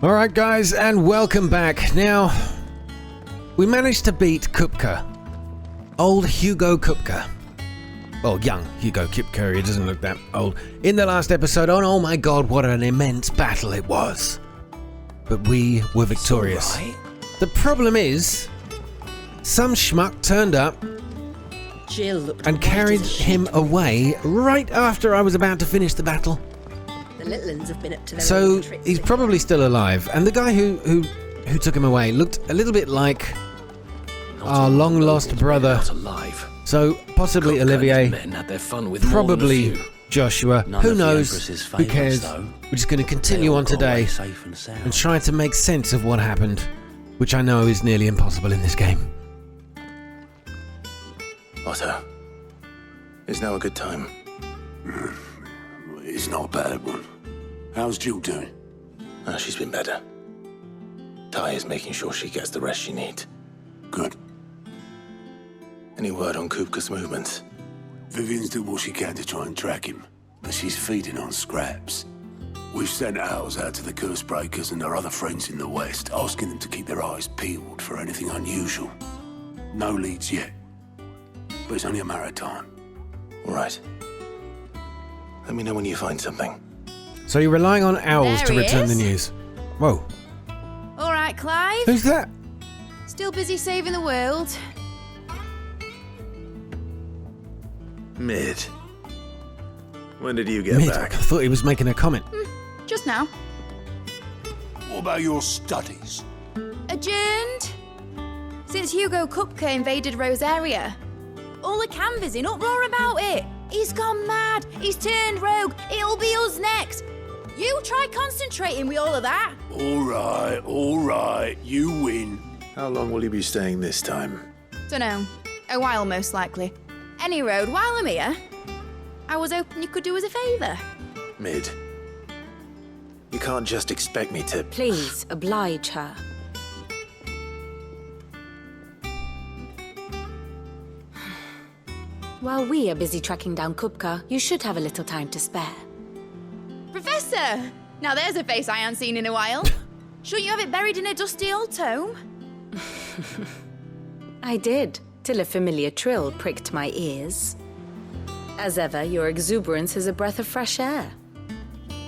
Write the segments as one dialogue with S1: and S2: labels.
S1: Alright guys, and welcome back. Now, we managed to beat Kupka. Old Hugo Kupka. Well, young Hugo Kupka, he doesn't look that old. In the last episode, oh my god, what an immense battle it was. But we were victorious.
S2: Right.
S1: The problem is, some schmuck turned up
S3: Jill looked
S1: and
S3: white
S1: carried
S3: as a sheet.
S1: him away right after I was about to finish the battle.
S3: The little uns have been up to their
S1: So
S3: own tricks.
S1: he's probably still alive, and the guy who took him away looked a little bit like our long lost brother.
S2: Not alive.
S1: So possibly
S2: Kupka and
S1: Olivier,
S2: his men had their fun with more than a
S1: probably
S2: few.
S1: Joshua.
S2: None
S1: Who
S2: of the
S1: knows?
S2: Empress's
S1: Who
S2: favourites,
S1: cares?
S2: though.
S1: We're just going to continue
S2: They all
S1: on
S2: got away
S1: today
S2: safe and sound.
S1: and try to make sense of what happened, which I know is nearly impossible in this game.
S2: Otto, is now a good time?
S4: It's not a bad one. How's Jill doing?
S2: She's been better. Ty is making sure she gets the rest she needs.
S4: Good.
S2: Any word on Kupka's movements?
S4: Vivian's doing what she can to try and track him, but she's feeding on scraps. We've sent ours out to the curse breakers and our other friends in the west, asking them to keep their eyes peeled for anything unusual. No leads yet, but it's only a matter of time.
S2: All right. Let me know when you find something.
S1: So you're relying on owls
S5: There
S1: to
S5: he
S1: return
S5: is.
S1: the news. Whoa,
S5: All right, Clive.
S1: who's that?
S5: Still busy saving the world.
S2: Mid. When did you get
S1: Mid, I
S2: back?
S1: thought he was making a comment.
S5: Just now.
S4: What about your studies?
S5: Adjourned. Since Hugo Kupka invaded Rosaria. All the canvassers in uproar about it. He's gone mad. He's turned rogue. It'll be us next. You try concentrating with all of that.
S4: All right, you win.
S2: How long will you be staying this time?
S5: Dunno. A while, most likely. Any road, while I'm here, I was hoping you could do us a favour.
S2: Mid. You can't just expect me to...
S6: Please, oblige her. While we are busy tracking down Kupka, you should have a little time to spare.
S5: Professor! Now there's a face I haven't seen in a while. Shouldn't you have it buried in a dusty old tome?
S6: I did, till a familiar trill pricked my ears. As ever, your exuberance is a breath of fresh air,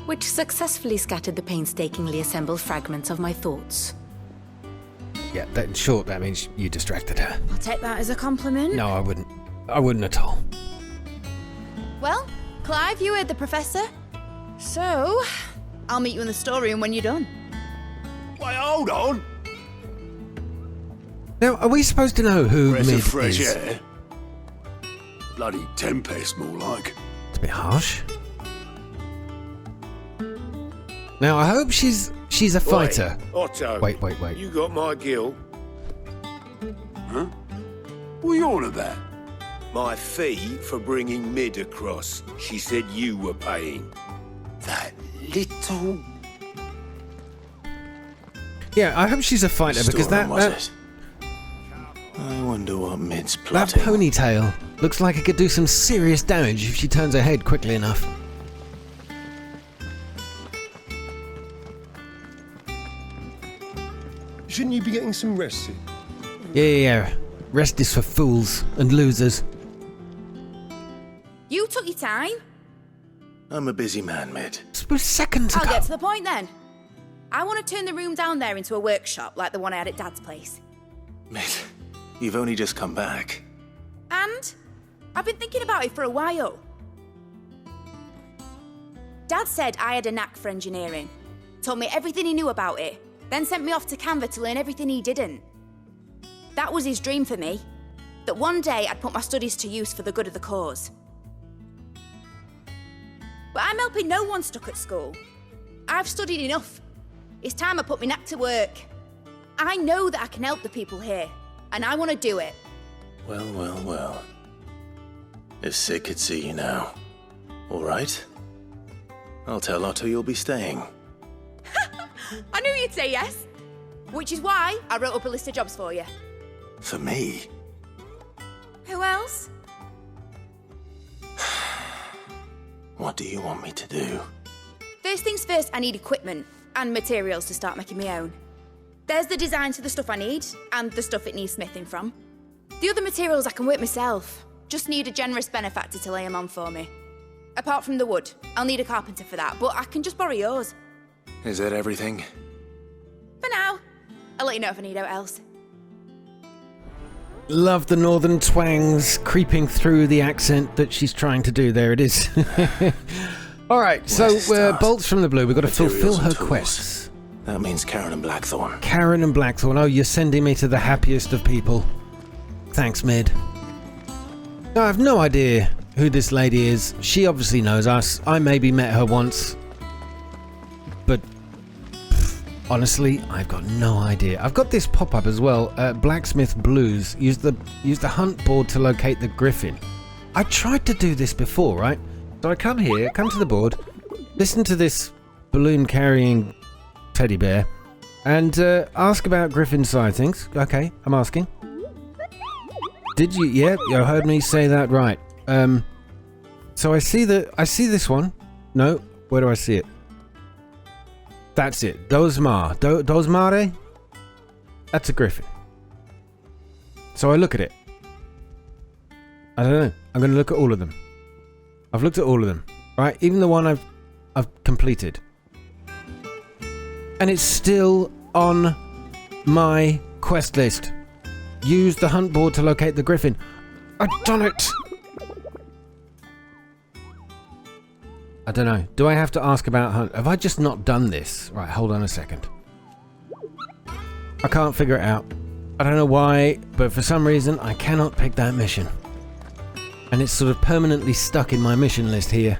S6: which successfully scattered the painstakingly assembled fragments of my thoughts.
S1: Yeah, that, in short, that means you distracted her.
S5: I'll take that as a compliment.
S1: No, I wouldn't. I wouldn't at all.
S5: Well, Clive, you heard the professor. So, I'll meet you in the storeroom when you're done.
S4: Wait, hold on.
S1: Now, are we supposed to know who
S4: Breath
S1: Mid
S4: of fresh
S1: is?
S4: air. Bloody tempest, more like.
S1: It's a bit harsh. Now, I hope she's a fighter.
S7: Otto.
S1: Wait.
S7: You got my gill.
S4: Huh? What are you on about?
S7: My fee for bringing Mid across. She said you were paying.
S4: That little...
S1: Yeah, I hope she's a fighter because
S2: Storeroom,
S1: that
S2: was it? I wonder what Mid's
S1: that
S2: plotting.
S1: ponytail looks like it could do some serious damage if she turns her head quickly enough.
S8: Shouldn't you be getting some rest soon?
S1: Yeah. Rest is for fools and losers.
S5: You took your time.
S2: I'm a busy man, Mid.
S1: It was seconds
S5: I'll
S1: ago.
S5: get to the point then. I want to turn the room down there into a workshop like the one I had at Dad's place.
S2: Mid, you've only just come back.
S5: And I've been thinking about it for a while. Dad said I had a knack for engineering. Told me everything he knew about it. Then sent me off to Canva to learn everything he didn't. That was his dream for me. That one day I'd put my studies to use for the good of the cause. But I'm helping no one stuck at school. I've studied enough. It's time I put my knack to work. I know that I can help the people here, and I want to do it.
S2: Well. If Sid could see you now. All right. I'll tell Otto you'll be staying.
S5: I knew you'd say yes. Which is why I wrote up a list of jobs for you.
S2: For me?
S5: Who else?
S2: What do you want me to do?
S5: First things first, I need equipment. and materials to start making my own. There's the designs for the stuff I need, and the stuff it needs smithing from. The other materials I can work myself. Just need a generous benefactor to lay them on for me. Apart from the wood, I'll need a carpenter for that, but I can just borrow yours.
S2: Is that everything?
S5: For now. I'll let you know if I need out else.
S1: Love the northern twangs creeping through the accent that she's trying to do. There it is. All right, so bolts from the blue. We've got to fulfill her quests.
S2: That means Karen and Blackthorn.
S1: Karen and Blackthorn. Oh, you're sending me to the happiest of people. Thanks, Mid. I have no idea who this lady is. She obviously knows us. I maybe met her once. But honestly, I've got no idea. I've got this pop-up as well. Blacksmith Blues. Use the hunt board to locate the griffin. I tried to do this before, right? So I come here, come to the board, listen to this balloon-carrying teddy bear, and ask about griffin sightings. Okay, I'm asking. Did you? Yeah, you heard me say that right. So I see this one. No, where do I see it? That's it. Dosmar. Dosmare? That's a griffin. So I look at it. I don't know. I'm going to look at all of them. I've looked at all of them. Right? Even the one I've completed. And it's still on my quest list. Use the hunt board to locate the griffin. I've done it! I don't know. Do I have to ask about hunt? Have I just not done this? Right, hold on a second. I can't figure it out. I don't know why, but for some reason I cannot pick that mission. And it's sort of permanently stuck in my mission list here.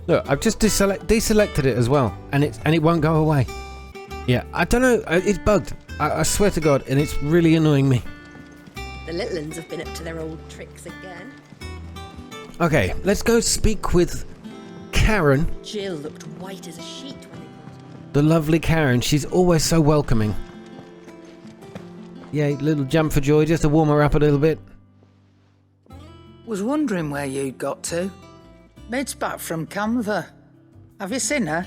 S1: Look, I've just deselected it as well, and it won't go away. Yeah, I don't know. It's bugged. I swear to God, and it's really annoying me.
S3: The little uns have been up to their old tricks again.
S1: Okay, let's go speak with Karen.
S3: Jill looked white as a sheet when they called.
S1: The lovely Karen. She's always so welcoming. Yeah, little jump for joy just to warm her up a little bit.
S9: Was wondering where you'd got to. Mid's back from Canva. Have you seen her?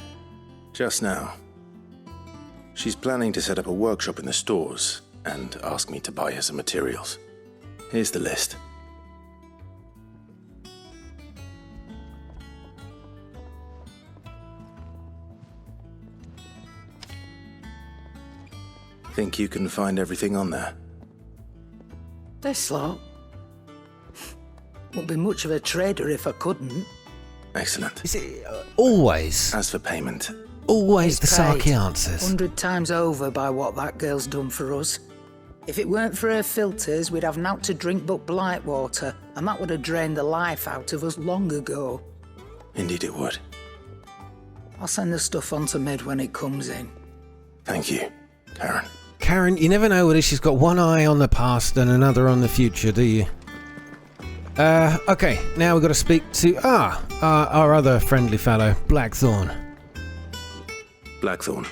S2: Just now. She's planning to set up a workshop in the stores and ask me to buy her some materials. Here's the list. Think you can find everything on there?
S9: This lot. Wouldn't be much of a trader if I couldn't.
S2: Excellent.
S1: Is it always?
S2: As for payment,
S1: Always the
S9: Paid
S1: sarky answers.
S9: 100 times over by what that girl's done for us. If it weren't for her filters, we'd have naught to drink but blight water, and that would have drained the life out of us long ago.
S2: indeed it would.
S9: I'll send the stuff on to Mid when it comes in.
S2: Thank you, Karen.
S1: Karen, you never know whether she's got one eye on the past and another on the future, do you? Okay, now we've got to speak to, our other friendly fellow, Blackthorn.
S2: Blackthorn,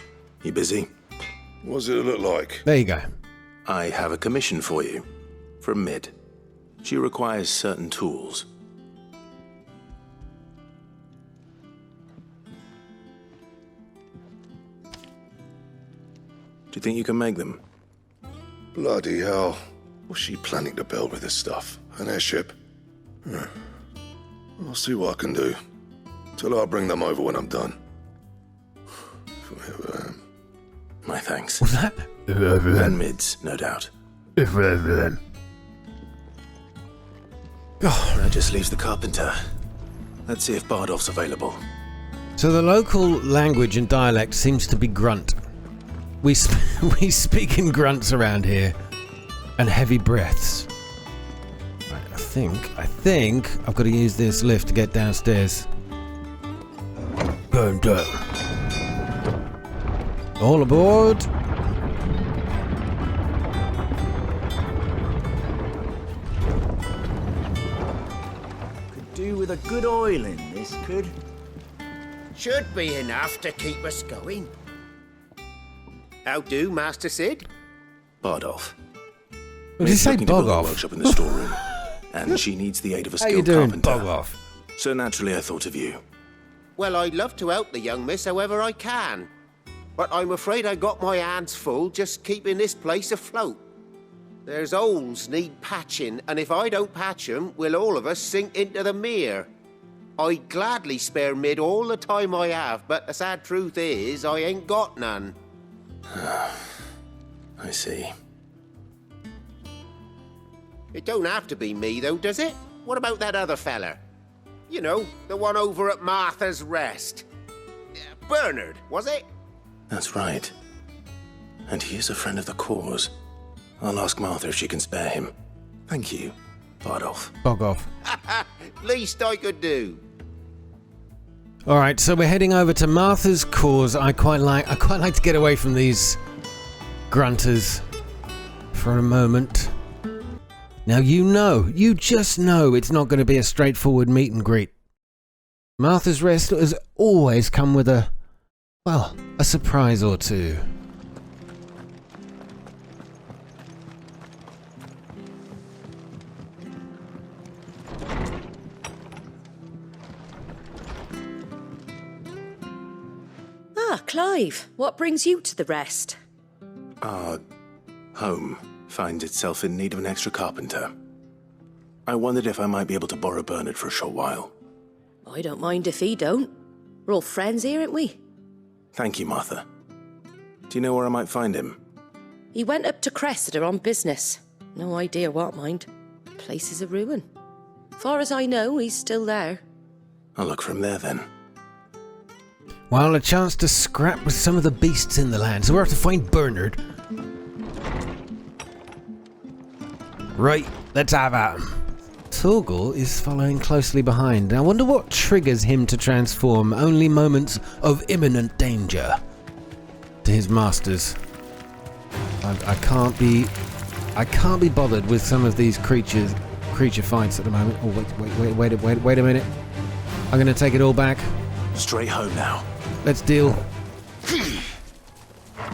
S2: you busy?
S8: What does it look like?
S1: There you go.
S2: I have a commission for you. From Mid. She requires certain tools. Do you think you can make them?
S8: Bloody hell. What's she planning to build with this stuff? An airship? I'll see what I can do. Tell her I'll bring them over when I'm done.
S2: My thanks.
S1: What's that?
S2: And Mid's, no doubt.
S1: Oh.
S2: That just leaves the carpenter. Let's see if Bardolph's available.
S1: So the local language and dialect seems to be grunt. We speak in grunts around here, and heavy breaths. Right, I think I've got to use this lift to get downstairs. Going down. All aboard.
S10: Could do with a good oil in this, could.
S11: Should be enough to keep us going. How do, Master Sid?
S2: Bardolph.
S1: Did you say
S2: Looking to build a
S1: bog off?
S2: workshop in the storeroom, and she needs the aid of a
S1: How you
S2: skilled
S1: doing,
S2: carpenter.
S1: bog off?
S2: So naturally I thought of you.
S11: Well, I'd love to help the young miss however I can. But I'm afraid I got my hands full just keeping this place afloat. There's holes need patching, and if I don't patch them, will all of us sink into the mere. I'd gladly spare Mid all the time I have, but the sad truth is, I ain't got none.
S2: I see.
S11: It don't have to be me, though, does it? What about that other fella? You know, the one over at Martha's Rest. Bernard, was it?
S2: That's right. And he is a friend of the cause. I'll ask Martha if she can spare him. Thank you, Bardolph.
S1: Bog off.
S11: Least I could do.
S1: All right, so we're heading over to Martha's Cause. I quite like to get away from these grunters for a moment. Now you just know it's not going to be a straightforward meet and greet. Martha's Rest has always come with a surprise or two.
S3: Ah, Clive, what brings you to the Rest?
S2: Our home finds itself in need of an extra carpenter. I wondered if I might be able to borrow Bernard for a short while.
S3: I don't mind if he don't. We're all friends here, aren't we?
S2: Thank you, Martha. Do you know where I might find him?
S3: He went up to Cressida on business. No idea what, mind. Place is a ruin. Far as I know, he's still there.
S2: I'll look for him there then.
S1: Well, a chance to scrap with some of the beasts in the land, so we'll have to find Bernard. Right, let's have at him. Torgal is following closely behind. I wonder what triggers him to transform only moments of imminent danger to his masters. I can't be bothered with some of these creature fights at the moment. Oh wait a minute. I'm gonna take it all back.
S2: Straight home now.
S1: Let's deal.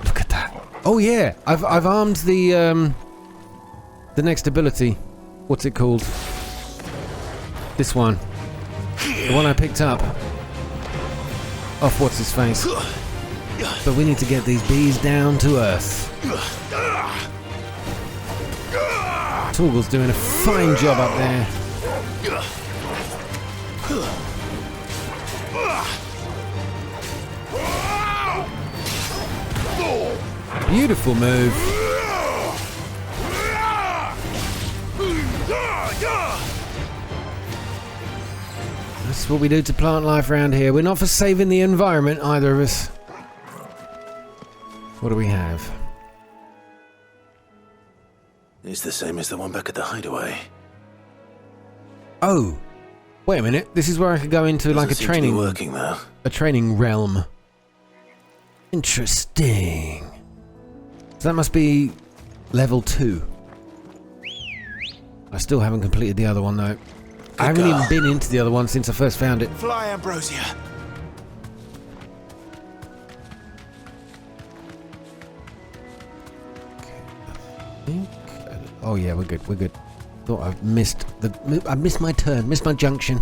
S1: Look at that. Oh yeah, I've armed the next ability. What's it called? This one. The one I picked up. Off what's his face. But we need to get these bees down to earth. Torgal's doing a fine job up there. Beautiful move. That's what we do to plant life around here. We're not for saving the environment, either of us. What do we have?
S2: It's the same as the one back at the hideaway.
S1: Oh, wait a minute. This is where I could go into like a training.
S2: Working there.
S1: A training realm. Interesting. So that must be level 2. I still haven't completed the other one though. I haven't even been into the other one since I first found it.
S4: Fly, Ambrosia.
S1: Oh yeah, we're good. We're good. Thought I missed my turn. Missed my junction.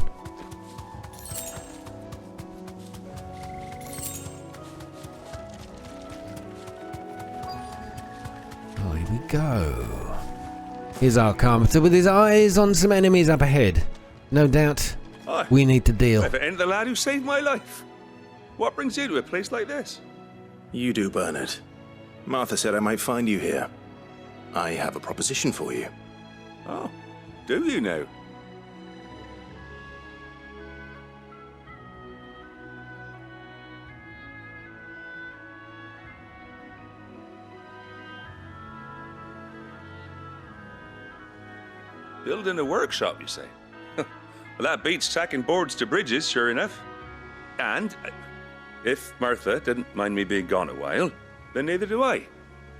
S1: Oh, here we go. Here's our carpenter with his eyes on some enemies up ahead. No doubt we need to deal.
S12: If it ain't the lad who saved my life. What brings you to a place like this?
S2: You do, Bernard. Martha said I might find you here. I have a proposition for you.
S12: Oh, do you now? Building a workshop, you say? Well, that beats tacking boards to bridges, sure enough. And if Martha didn't mind me being gone a while, then neither do I.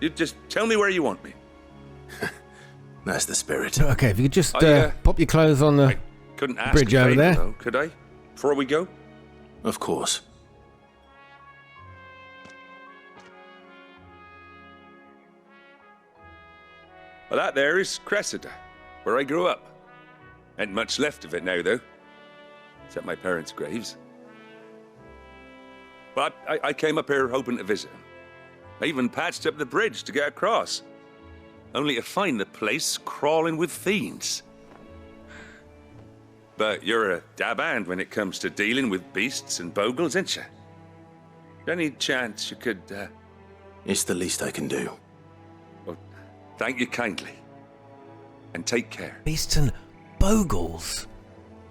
S12: You just tell me where you want me.
S2: That's the spirit.
S1: Okay, if you could just pop your clothes on the
S12: Couldn't ask
S1: bridge
S12: a
S1: over
S12: favor,
S1: there.
S12: though, could I? Before we go?
S2: Of course.
S12: Well, that there is Cressida, where I grew up. Ain't much left of it now, though. Except my parents' graves. But I came up here hoping to visit him. I even patched up the bridge to get across. Only to find the place crawling with fiends. But you're a dab hand when it comes to dealing with beasts and bogles, ain't you? Any chance you could,
S2: It's the least I can do.
S12: Well, thank you kindly. And take care.
S1: Beasts and bogles.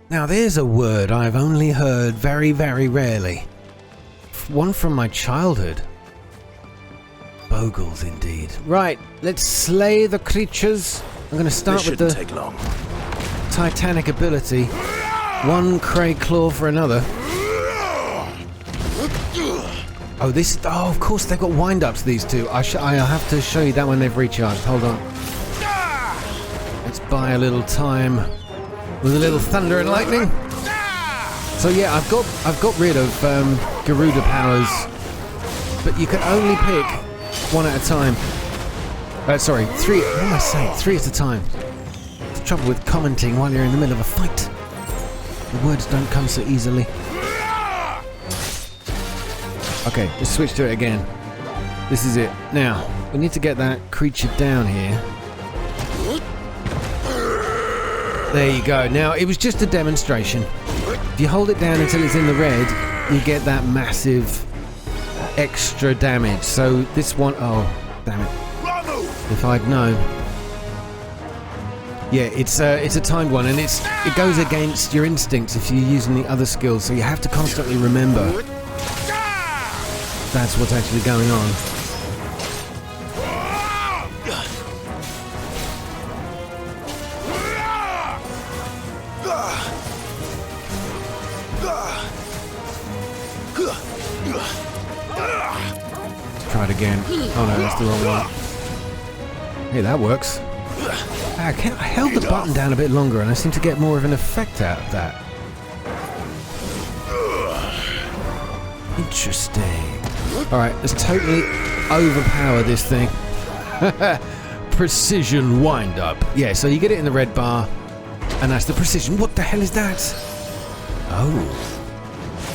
S1: Now there's a word I've only heard very, very rarely. One from my childhood. Bogles, indeed. Right, let's slay the creatures. I'm going to start with the
S2: take long.
S1: Titanic ability. One Craig Claw for another. Oh, this. Oh, of course they've got wind-ups. These two. I have to show you that when they've recharged. Hold on. Let's buy a little time with a little thunder and lightning. So yeah, I've got rid of Garuda powers, but you can only pick one at a time. Sorry, three. What am I saying? 3 at a time. The trouble with commenting while you're in the middle of a fight. The words don't come so easily. Okay, let's switch to it again. This is it. Now, we need to get that creature down here. There you go. Now, it was just a demonstration. If you hold it down until it's in the red, you get that massive extra damage. So this one... Oh, damn it. If I'd known. Yeah, it's a timed one, and it goes against your instincts if you're using the other skills, so you have to constantly remember that's what's actually going on. Let's try it again. Oh no, that's the wrong one. Hey, that works. I held the button down a bit longer and I seem to get more of an effect out of that. Interesting. Alright, let's totally overpower this thing. Precision wind-up. Yeah, so you get it in the red bar, and that's the precision. What the hell is that? Oh.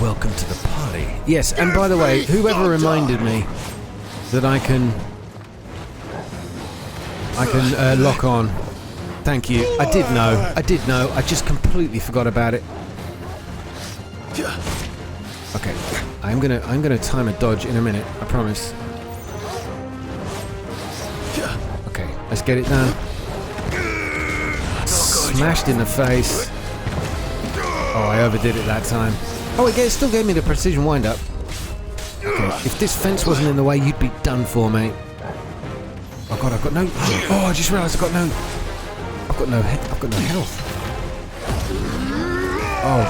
S1: Welcome to the party. Yes, and by the way, whoever reminded me that I can lock on. Thank you. I did know. I just completely forgot about it. Okay. I'm gonna time a dodge in a minute, I promise. Okay, let's get it done. Smashed in the face. Oh, I overdid it that time. Oh, it still gave me the precision wind-up. Okay, if this fence wasn't in the way, you'd be done for, mate. Oh god, I've got no... Oh, I just realised I've got no health.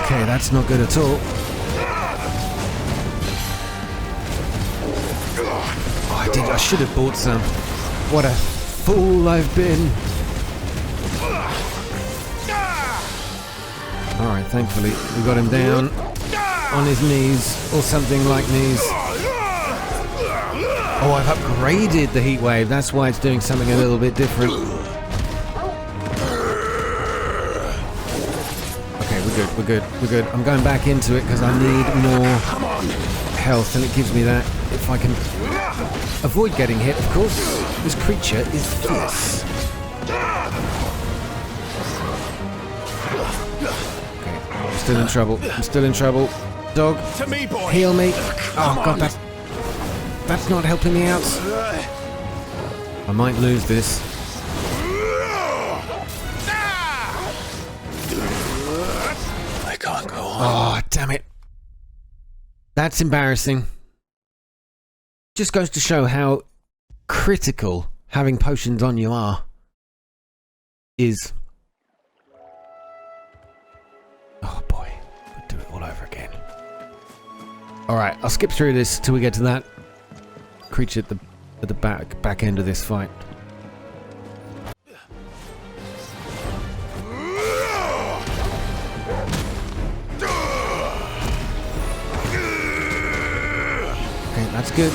S1: Okay, that's not good at all. Oh, I should have bought some. What a fool I've been. Alright, thankfully we got him down on his knees, or something like knees. Oh, I've upgraded the heat wave. That's why it's doing something a little bit different. Okay, we're good. I'm going back into it because I need more health, and it gives me that. If I can avoid getting hit, of course. This creature is fierce. Okay, I'm still in trouble. Dog, heal me. Oh god, that's not helping me out. I might lose this.
S2: I can't go on.
S1: Oh, damn it. That's embarrassing. Just goes to show how critical having potions on you is. Oh boy, we'll do it all over again. Alright, I'll skip through this till we get to that creature at the back end of this fight. Okay, that's good.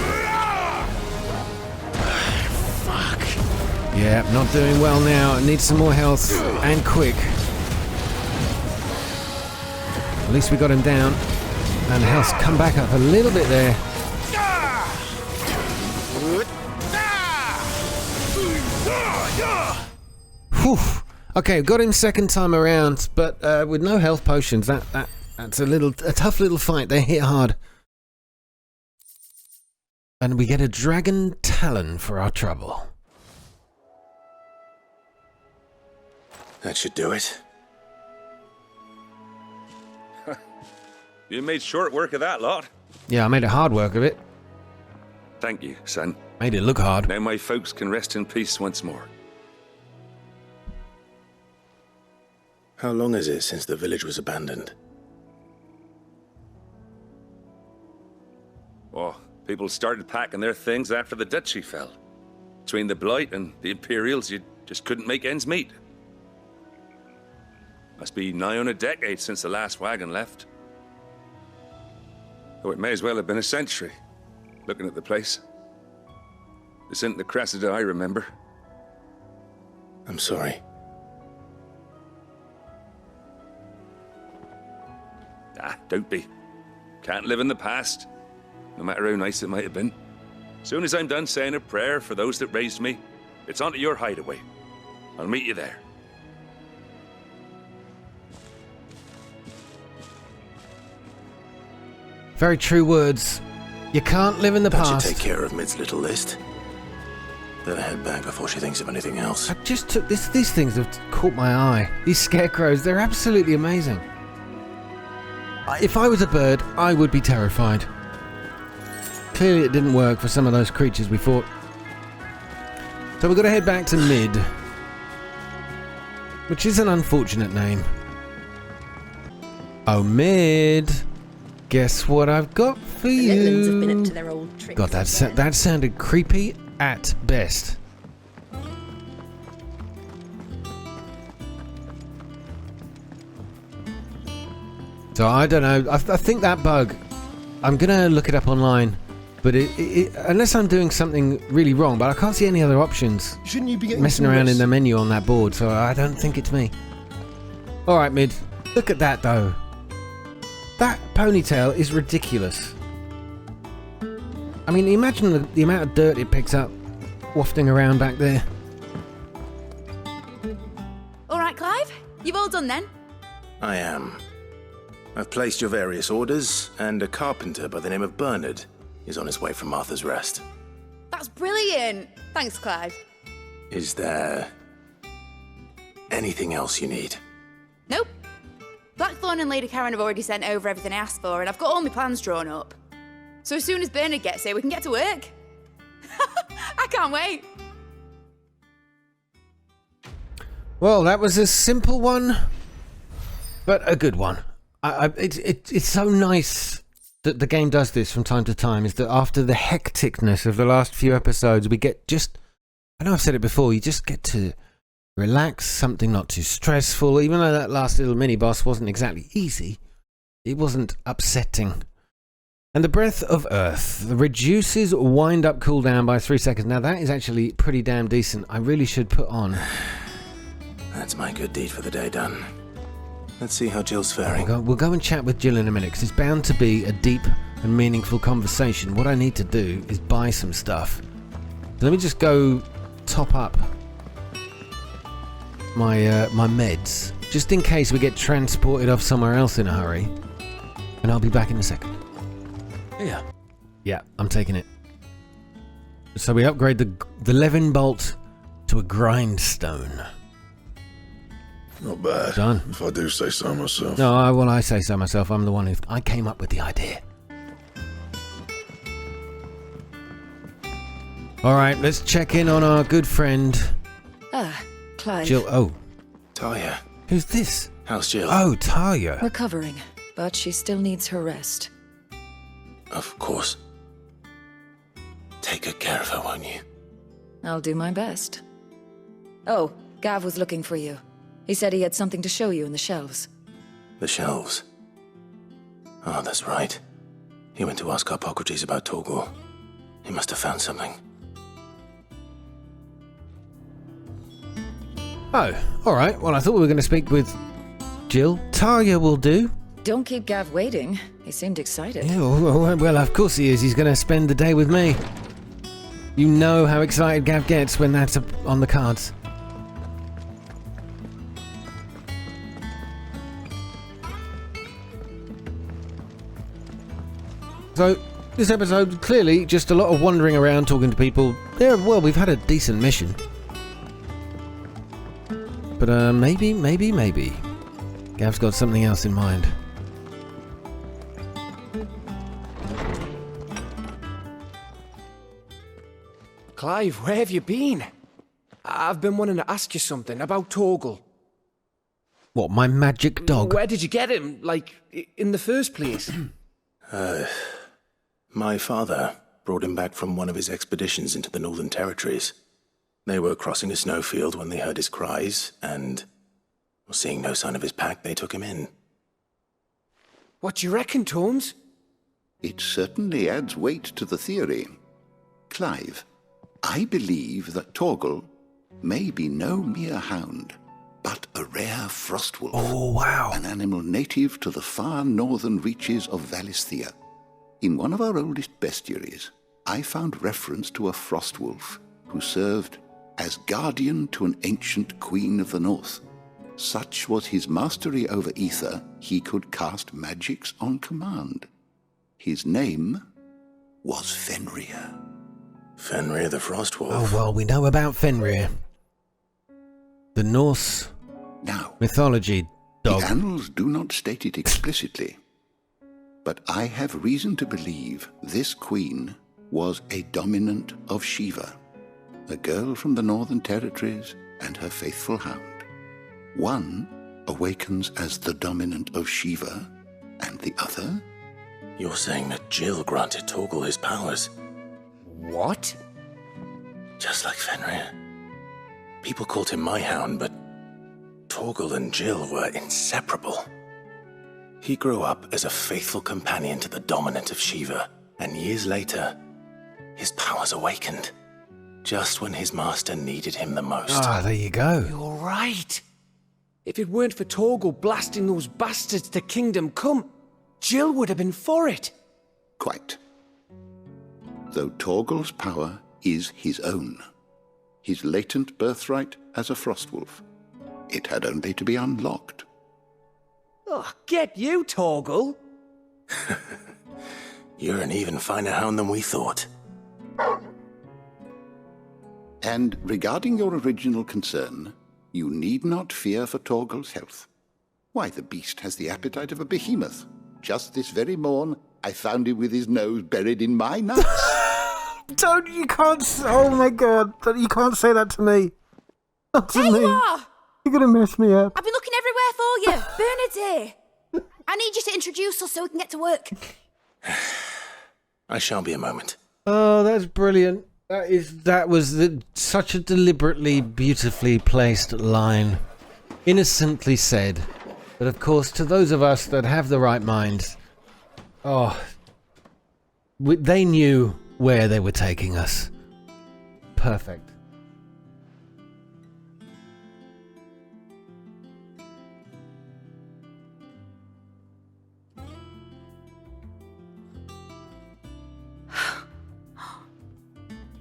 S1: Fuck. Yeah, not doing well now. I need some more health, and quick. At least we got him down. And the health's come back up a little bit there. Whew. Okay, got him second time around, but with no health potions, that's a tough little fight. They hit hard. And we get a dragon talon for our trouble.
S2: That should do it.
S12: You made short work of that lot.
S1: Yeah, I made a hard work of it.
S12: Thank you, son.
S1: Made it look hard.
S12: Now my folks can rest in peace once more.
S2: How long is it since the village was abandoned?
S12: Oh, people started packing their things after the duchy fell. Between the Blight and the Imperials, you just couldn't make ends meet. Must be nigh on a decade since the last wagon left. Though it may as well have been a century, looking at the place. This isn't the Cressida I remember.
S2: I'm sorry.
S12: Don't be. Can't live in the past, no matter how nice it might have been. Soon as I'm done saying a prayer for those that raised me, it's on to your hideaway. I'll meet you there.
S1: Very true words. You can't live in the
S2: That
S1: past.
S2: should take care of Mid's little list. Better head back before she thinks of anything else.
S1: I just took this. These things have caught my eye. These scarecrows, they're absolutely amazing. If I was a bird, I would be terrified. Clearly it didn't work for some of those creatures we fought. So we've got to head back to Mid, which is an unfortunate name. Oh, Mid. Guess what I've got for you?
S3: The Litlands have been up to their old tricks.
S1: God, that sounded creepy at best. So I don't know. I think that bug. I'm gonna look it up online, but unless I'm doing something really wrong, but I can't see any other options.
S13: Shouldn't you be getting
S1: Messing around in the menu on that board? So I don't think it's me. All right, Mid. Look at that though. That ponytail is ridiculous. I mean, imagine the amount of dirt it picks up wafting around back there.
S5: All right, Clive, you've all done then.
S2: I am. I've placed your various orders, and a carpenter by the name of Bernard is on his way from Martha's Rest.
S5: That's brilliant. Thanks, Clive.
S2: Is there anything else you need?
S5: Nope. Blackthorn and Lady Karen have already sent over everything I asked for, and I've got all my plans drawn up. So as soon as Bernard gets here, we can get to work. I can't wait.
S1: Well, that was a simple one, but a good one. It's so nice that the game does this from time to time, is that after the hecticness of the last few episodes, we get just... I know I've said it before, you just get to relax, something not too stressful. Even though that last little mini-boss wasn't exactly easy, it wasn't upsetting. And the Breath of Earth reduces wind-up cooldown by 3 seconds. Now that is actually pretty damn decent. I really should put on...
S2: That's my good deed for the day done. Let's see how Jill's faring.
S1: We'll go and chat with Jill in a minute, because it's bound to be a deep and meaningful conversation. What I need to do is buy some stuff. So let me just go top up my my meds, just in case we get transported off somewhere else in a hurry. And I'll be back in a second.
S2: Yeah.
S1: Yeah, I'm taking it. So we upgrade the Levin bolt to a grindstone.
S8: Not bad.
S1: Done.
S8: If I do say so myself.
S1: No, I say so myself. I'm the one I came up with the idea. All right, let's check in on our good friend.
S3: Clive.
S1: Jill. Oh.
S2: Talia.
S1: Who's this?
S2: How's Jill?
S1: Oh, Talia.
S14: Recovering, but she still needs her rest.
S2: Of course. Take good care of her, won't you?
S14: I'll do my best. Oh, Gav was looking for you. He said he had something to show you in the shelves.
S2: The shelves. Oh, that's right. He went to ask Hippocrates about Torgal. He must have found something.
S1: Oh, all right. Well, I thought we were going to speak with Jill. Talia will do.
S14: Don't keep Gav waiting. He seemed excited.
S1: Yeah, well, of course he is. He's going to spend the day with me. You know how excited Gav gets when that's on the cards. So, this episode, clearly just a lot of wandering around, talking to people. Yeah, well, we've had a decent mission. But maybe. Gav's got something else in mind.
S10: Clive, where have you been? I've been wanting to ask you something about Torgal.
S1: What, my magic dog?
S10: Where did you get him, like, in the first place?
S2: My father brought him back from one of his expeditions into the Northern Territories. They were crossing a snowfield when they heard his cries, and, seeing no sign of his pack, they took him in.
S10: What do you reckon, Tomes?
S13: It certainly adds weight to the theory. Clive, I believe that Torgal may be no mere hound, but a rare frostwolf.
S1: Oh, wow.
S13: An animal native to the far northern reaches of Valisthea. In one of our oldest bestiaries, I found reference to a frostwolf who served as guardian to an ancient queen of the north. Such was his mastery over ether, he could cast magics on command. His name was Fenrir.
S2: Fenrir the Frostwolf?
S1: Oh, well, we know about Fenrir. The Norse mythology dog.
S13: The annals do not state it explicitly, but I have reason to believe this queen was a dominant of Shiva, a girl from the Northern Territories and her faithful hound. One awakens as the dominant of Shiva, and the other?
S2: You're saying that Jill granted Torgal his powers?
S10: What?
S2: Just like Fenrir. People called him my hound, but Torgal and Jill were inseparable. He grew up as a faithful companion to the dominant of Shiva, and years later, his powers awakened, just when his master needed him the most.
S1: Ah, there you go.
S10: You're right. If it weren't for Torgal blasting those bastards to Kingdom Come, Jill would have been for it.
S13: Quite. Though Torgal's power is his own, his latent birthright as a frostwolf, it had only to be unlocked.
S10: Oh, get you, Torgal!
S2: You're an even finer hound than we thought.
S13: And regarding your original concern, you need not fear for Torgal's health. Why, the beast has the appetite of a behemoth. Just this very morn, I found him with his nose buried in my nuts.
S1: You can't, oh my god, you can't say that to me. Not to me.
S5: You are!
S1: You're gonna mess me up.
S5: I've been looking everywhere for you. Bernard's here. I need you to introduce us so we can get to work.
S2: I shall be a moment.
S1: Oh, that's brilliant. That was such a deliberately, beautifully placed line. Innocently said. But of course, to those of us that have the right minds, they knew where they were taking us. Perfect.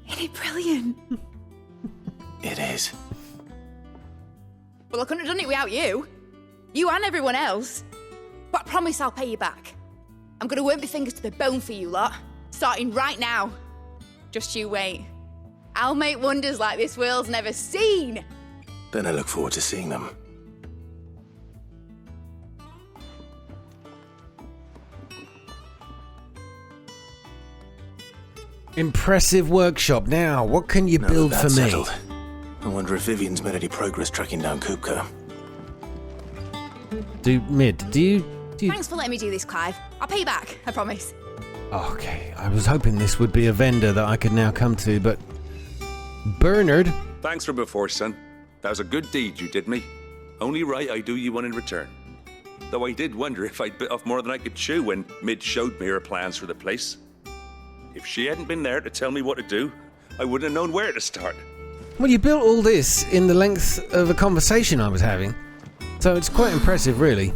S5: Isn't it brilliant?
S2: It is.
S5: Well, I couldn't have done it without you. You and everyone else. But I promise I'll pay you back. I'm gonna work my fingers to the bone for you lot. Starting right now. Just you wait. I'll make wonders like this world's never seen.
S2: Then I look forward to seeing them.
S1: Impressive workshop. Now, what can you build for me?
S2: Settled. I wonder if Vivian's made any progress tracking down Kupka.
S1: Do you...
S5: Thanks for letting me do this, Clive. I'll pay you back, I promise.
S1: Okay, I was hoping this would be a vendor that I could now come to, but... Bernard?
S12: Thanks for before, son. That was a good deed you did me. Only right I do you one in return. Though I did wonder if I'd bit off more than I could chew when Mid showed me her plans for the place. If she hadn't been there to tell me what to do, I wouldn't have known where to start.
S1: Well, you built all this in the length of a conversation I was having. So it's quite impressive, really.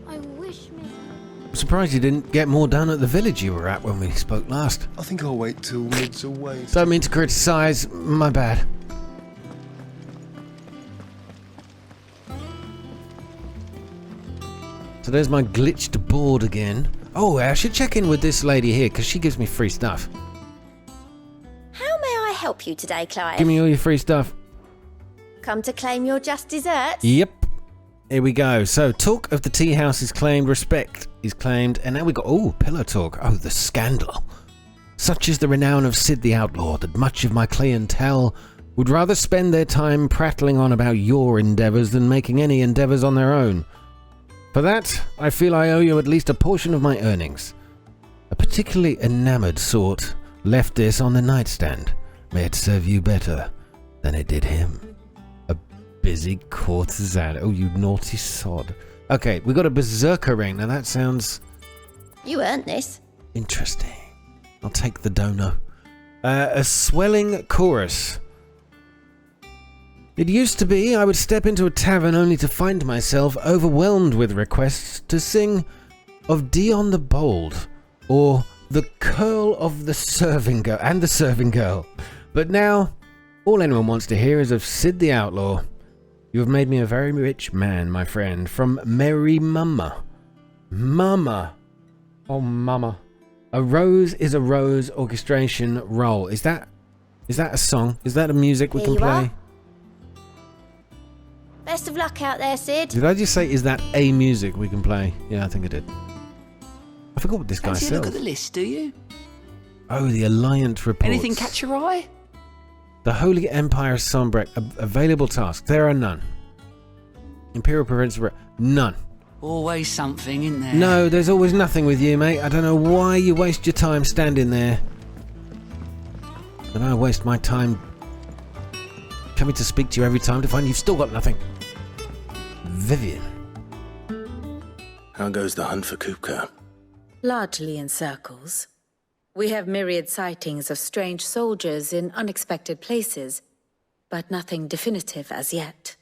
S5: I wish Miss...
S1: surprised you didn't get more done at the village you were at when we spoke last.
S8: I think I'll wait till mid's away.
S1: Don't mean to criticise, my bad. So there's my glitched board again. Oh, I should check in with this lady here, because she gives me free stuff.
S15: How may I help you today, Clive?
S1: Give me all your free stuff.
S15: Come to claim your just desserts?
S1: Yep. Here we go. So, talk of the tea house is claimed, respect is claimed, and now we got, pillow talk. Oh, the scandal. Such is the renown of Sid the Outlaw that much of my clientele would rather spend their time prattling on about your endeavours than making any endeavours on their own. For that, I feel I owe you at least a portion of my earnings. A particularly enamoured sort left this on the nightstand. May it serve you better than it did him. A busy courtesan. Oh, you naughty sod. Okay, we got a berserker ring. Now that sounds...
S15: You earned this.
S1: interesting. I'll take the dono. A swelling chorus. It used to be I would step into a tavern only to find myself overwhelmed with requests to sing of Dion the Bold or the Curl of the Serving Girl and the Serving Girl. But now, all anyone wants to hear is of Sid the Outlaw. You have made me a very rich man, my friend. From Merry Mama. Mama. Oh, Mama. A Rose is a Rose orchestration roll. Is that a song? Is that a music we can play?
S15: Best of luck out there, Sid.
S1: Did I just say, is that a music we can play? Yeah, I think I did. I forgot what this guy
S16: Fancy
S1: said.
S16: a look at the list, do you?
S1: Oh, the Alliance reports.
S16: Anything catch your eye?
S1: The Holy Empire Sombrek. Available tasks. There are none. Imperial Province. None.
S16: Always something, isn't there?
S1: No, there's always nothing with you, mate. I don't know why you waste your time standing there. And I waste my time coming to speak to you every time to find you've still got nothing. Vivian.
S2: How goes the hunt for Kupka?
S6: Largely in circles. We have myriad sightings of strange soldiers in unexpected places, but nothing definitive as yet.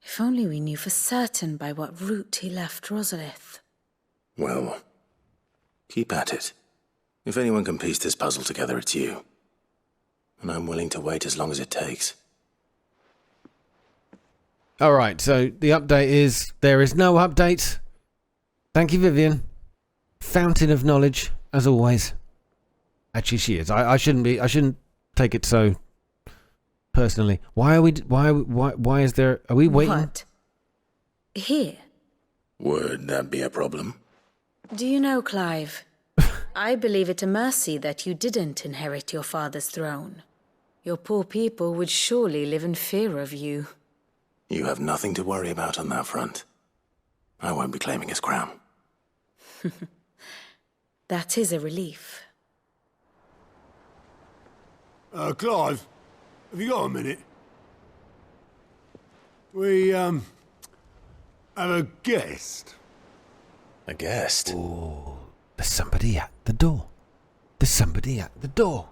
S6: If only we knew for certain by what route he left Rosalith.
S2: Well, keep at it. If anyone can piece this puzzle together, it's you. And I'm willing to wait as long as it takes.
S1: Alright, so the update is there is no update. Thank you, Vivian. Fountain of knowledge, as always. Actually, she is. I shouldn't take it so personally. Why is there... Are we waiting?
S6: What? Here?
S2: Would that be a problem?
S6: Do you know, Clive? I believe it a mercy that you didn't inherit your father's throne. Your poor people would surely live in fear of you.
S2: You have nothing to worry about on that front. I won't be claiming his crown.
S6: That is a relief.
S4: Clive, have you got a minute? We, have a guest.
S2: A guest?
S1: Oh, there's somebody at the door. There's somebody at the door.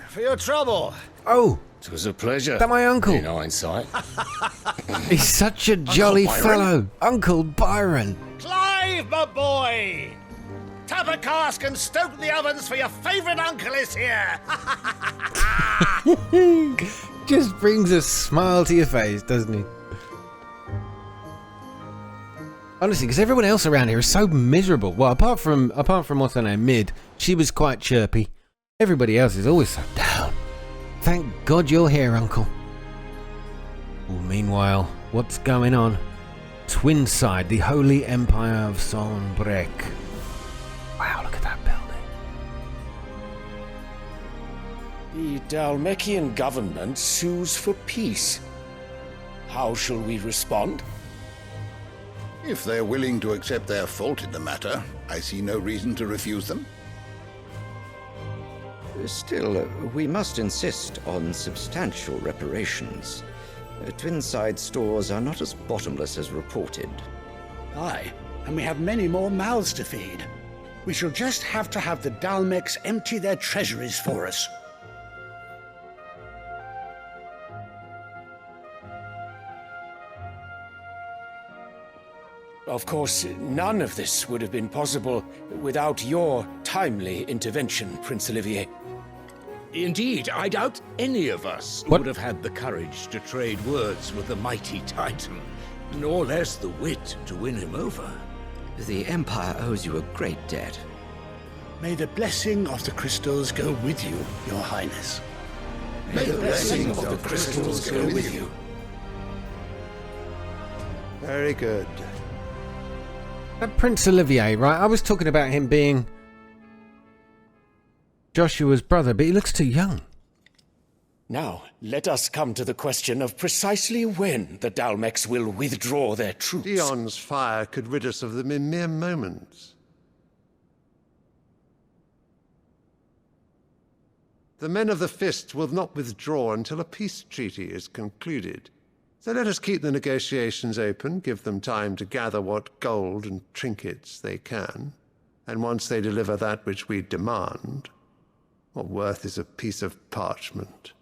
S17: For your trouble.
S1: Oh!
S17: It was a pleasure.
S1: Is that my uncle?
S17: In hindsight.
S1: He's such a jolly
S17: Byron?
S1: fellow. Uncle Byron.
S17: Clive, my boy! Tap a cask and stoke the ovens for your favourite uncle is here!
S1: Just brings a smile to your face, doesn't he? Honestly, because everyone else around here is so miserable. Well, apart from what's her name, Mid, she was quite chirpy. Everybody else is always so down. Thank God you're here, Uncle. Well, meanwhile, what's going on? Twinside, the Holy Empire of Sombrek. Wow, look at that building.
S17: The Dalmekian government sues for peace. How shall we respond?
S13: If they're willing to accept their fault in the matter, I see no reason to refuse them.
S18: Still, we must insist on substantial reparations. Twinside stores are not as bottomless as reported.
S17: Aye, and we have many more mouths to feed. We shall just have to have the Dalmecs empty their treasuries for us.
S10: Of course, none of this would have been possible without your timely intervention, Prince Olivier.
S19: Indeed, I doubt any of us would have had the courage to trade words with the mighty Titan, nor less the wit to win him over.
S18: The Empire owes you a great debt.
S17: May the blessing of the crystals go with you, Your Highness.
S4: May the blessing of the crystals go with you.
S20: Very good.
S1: That Prince Olivier, right? I was talking about him being Joshua's brother, but he looks too young.
S10: Now, let us come to the question of precisely when the Dalmecs will withdraw their troops.
S20: Dion's fire could rid us of them in mere moments. The men of the Fist will not withdraw until a peace treaty is concluded. So let us keep the negotiations open, give them time to gather what gold and trinkets they can, and once they deliver that which we demand, what worth is a piece of parchment?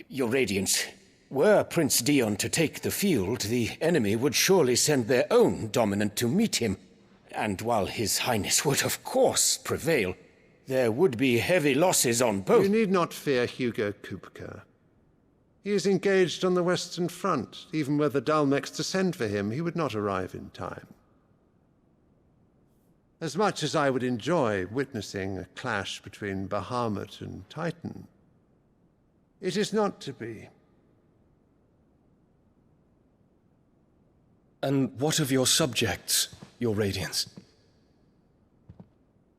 S10: Your Radiance, were Prince Dion to take the field, the enemy would surely send their own dominant to meet him. And while His Highness would of course prevail, there would be heavy losses on both.
S20: You need not fear Hugo Kupka. He is engaged on the Western Front. Even were the Dalmecs to send for him, he would not arrive in time. As much as I would enjoy witnessing a clash between Bahamut and Titan, it is not to be.
S21: And what of your subjects, Your Radiance?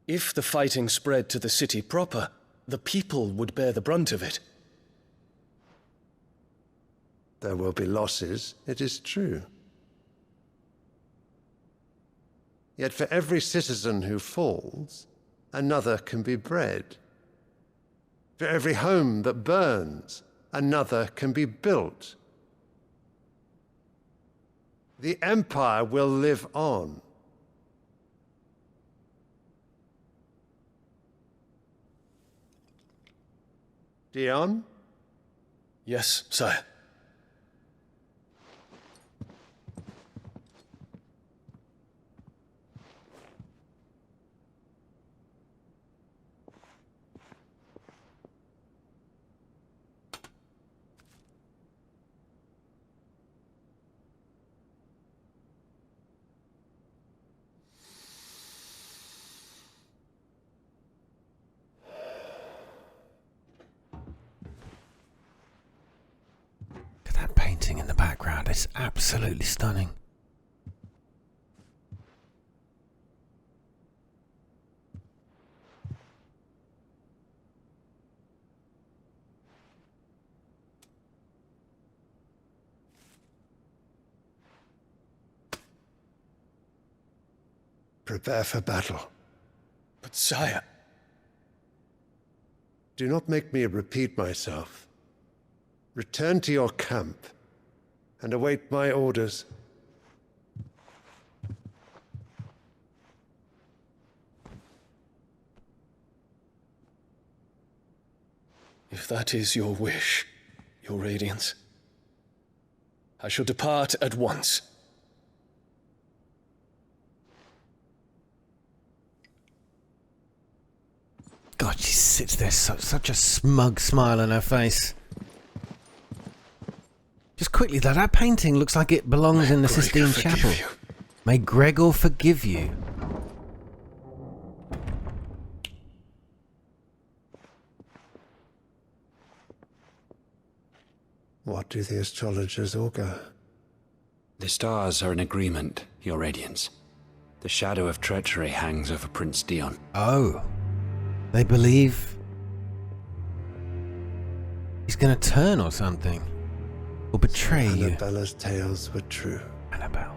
S21: If the fighting spread to the city proper, the people would bear the brunt of it.
S20: There will be losses, it is true. Yet for every citizen who falls, another can be bred. For every home that burns, another can be built. The Empire will live on. Dion?
S21: Yes, sire.
S1: Painting in the background is absolutely stunning.
S20: Prepare for battle.
S21: But sire...
S20: Do not make me repeat myself. Return to your camp and await my orders.
S21: If that is your wish, Your Radiance, I shall depart at once.
S1: God, she sits there, such a smug smile on her face. Just quickly, though, that painting looks like it belongs in the Sistine Chapel. May Gregor forgive you.
S20: What do the astrologers augur?
S22: The stars are in agreement, Your Radiance. The shadow of treachery hangs over Prince Dion.
S1: Oh. They believe he's going to turn or something. Or betray you.
S20: Annabella's tales were true.
S1: Annabelle.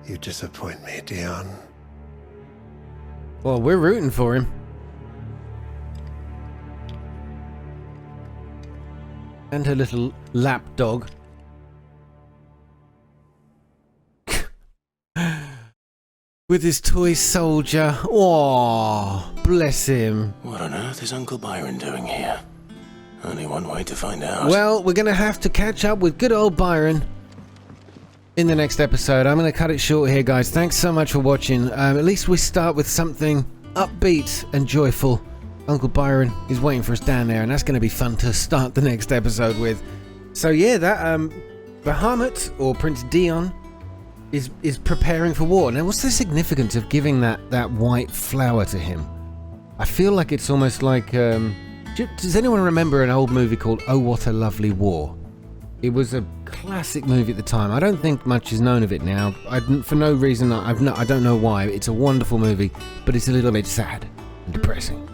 S20: You disappoint me, Dion.
S1: Well, we're rooting for him. And her little lap dog. with his toy soldier. Oh, bless him.
S2: What on earth is Uncle Byron doing here? Only one way to find out.
S1: Well, we're going to have to catch up with good old Byron in the next episode. I'm going to cut it short here, guys. Thanks so much for watching. At least we start with something upbeat and joyful. Uncle Byron is waiting for us down there, and that's going to be fun to start the next episode with. So yeah, that Bahamut, or Prince Dion, is preparing for war. Now, what's the significance of giving that white flower to him? I feel like it's almost like... does anyone remember an old movie called Oh, What a Lovely War? It was a classic movie at the time. I don't think much is known of it now. For no reason, I don't know why. It's a wonderful movie, but it's a little bit sad and depressing.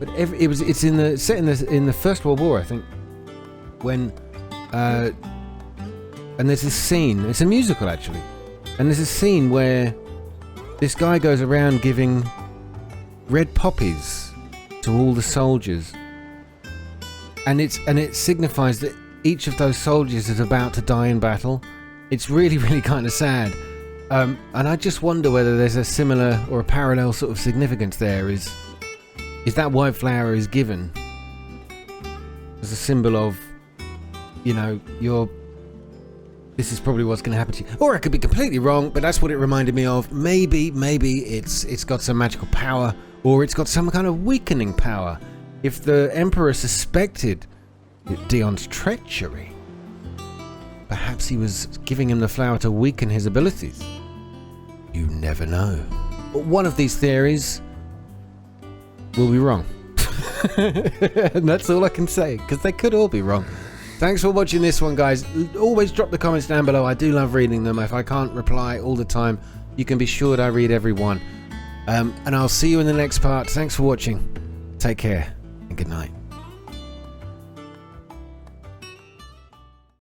S1: But it's set in the First World War, I think. When and there's this scene. It's a musical actually, and there's a scene where this guy goes around giving red poppies to all the soldiers, and it signifies that each of those soldiers is about to die in battle. It's really, really kind of sad. And I just wonder whether there's a similar or a parallel sort of significance there. Is that white flower is given as a symbol of, you know, this is probably what's going to happen to you. Or I could be completely wrong, but that's what it reminded me of. Maybe it's got some magical power, or it's got some kind of weakening power. If the Emperor suspected Dion's treachery, perhaps he was giving him the flower to weaken his abilities. You never know. But one of these theories will be wrong. And that's all I can say, because they could all be wrong. Thanks for watching this one, guys. Always drop the comments down below. I do love reading them. If I can't reply all the time, you can be sure that I read every one. And I'll see you in the next part. Thanks for watching. Take care and good night.